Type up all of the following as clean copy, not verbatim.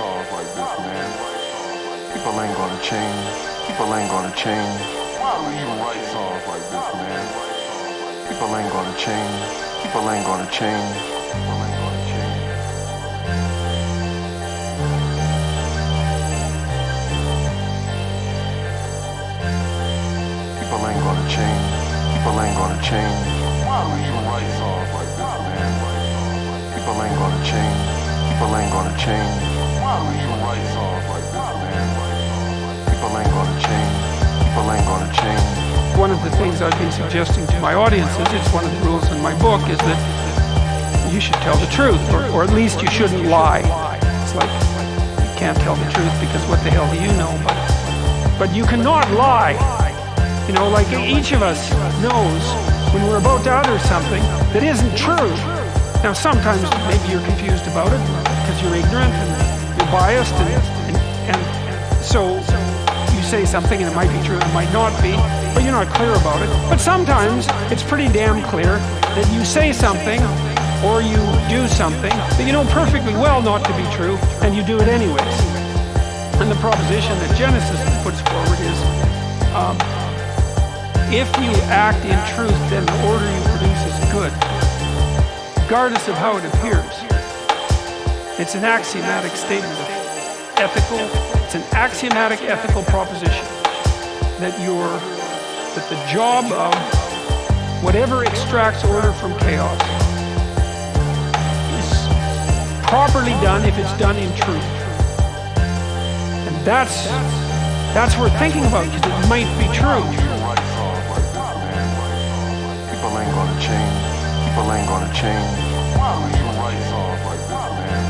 songs like this, man? People ain't gonna change. People ain't gonna change. Why do we even write songs like this, man? People ain't gonna change. People ain't gonna change. People ain't gonna change. People ain't gonna change. People ain't gonna change. Why do we even write songs like this, man? People ain't gonna change. People ain't gonna change. Why do we even write songs like this, man? People ain't gonna change. People ain't gonna change. One of the things I've been suggesting to my audiences, it's one of the rules in my book, is that you should tell the truth, or at least you shouldn't lie. It's like you can't tell the truth because what the hell do you know? But you cannot lie. You know, like each of us knows when we're about to utter something that isn't true. Now sometimes maybe you're confused about it because you're ignorant and you're biased and so you say something and it might be true and it might not be, but you're not clear about it. But sometimes it's pretty damn clear that you say something or you do something that you know perfectly well not to be true and you do it anyways. And the proposition that Genesis puts forward is if you act in truth, then the order you produce is good, regardless of how it appears. It's an axiomatic statement of ethical, it's an axiomatic ethical proposition that the job of whatever extracts order from chaos is properly done if it's done in truth. And that's worth thinking about because it might be true. People ain't gonna change. People ain't gonna change. Why do we even write songs like this, man?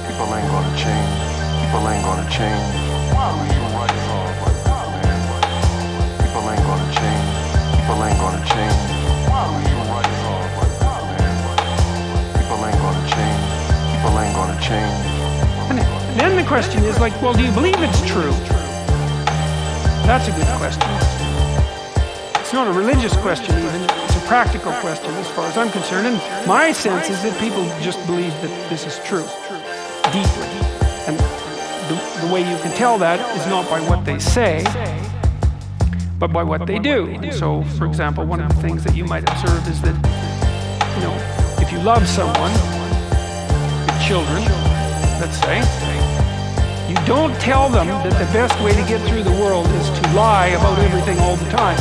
People ain't gonna change. People ain't gonna change. Why do we even write songs like this, man? People ain't gonna change. People ain't gonna change. Why do we even write songs like this, man? People ain't gonna change. People ain't gonna change. And then the question is like, well, do you believe it's true? That's a good question. It's not a religious question even, it's a practical question as far as I'm concerned. And my sense is that people just believe that this is true, deeply. And the way you can tell that is not by what they say, but by what they do. So, for example, one of the things that you might observe is that, you know, if you love someone, your children, let's say, you don't tell them that the best way to get through the world is to lie about everything all the time.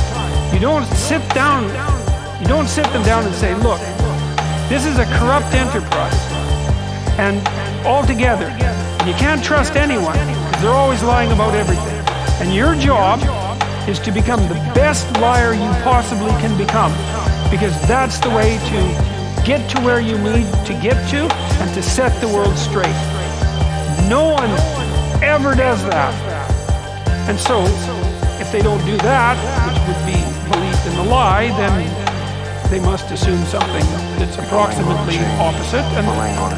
You don't sit them down and say, look, this is a corrupt enterprise, and altogether, you can't trust anyone, because they're always lying about everything. And your job is to become the best liar you possibly can become, because that's the way to get to where you need to get to, and to set the world straight. No one ever does that. And so, if they don't do that, which would be belief in the lie, then they must assume something that's approximately opposite. And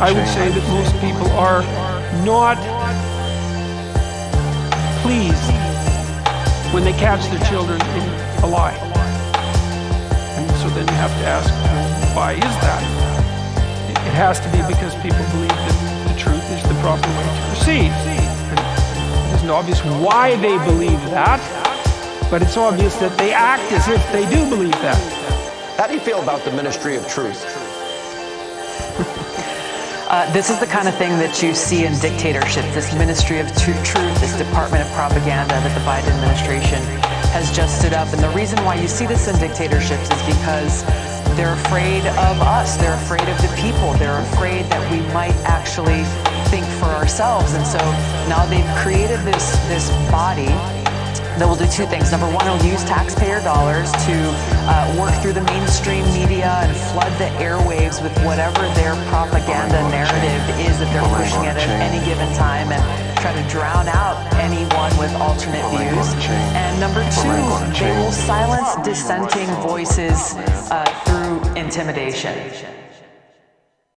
I would say that most people are not pleased when they catch their children in a lie. And so then you have to ask, well, why is that? It has to be because people believe that the truth is the proper way to proceed. And it isn't obvious why they believe that, but it's obvious that they act as if they do believe that. How do you feel about the ministry of truth? This is the kind of thing that you see in dictatorships, this ministry of truth, this department of propaganda that the Biden administration has just stood up. And the reason why you see this in dictatorships is because they're afraid of us. They're afraid of the people. They're afraid that we might actually think for ourselves. And so now they've created this body that will do two things. Number one, it'll use taxpayer dollars to work through the mainstream media and flood the airwaves with whatever their propaganda narrative is that they're pushing at any given time, and try to drown out anyone with alternate views. And number two, they will silence dissenting voices through intimidation.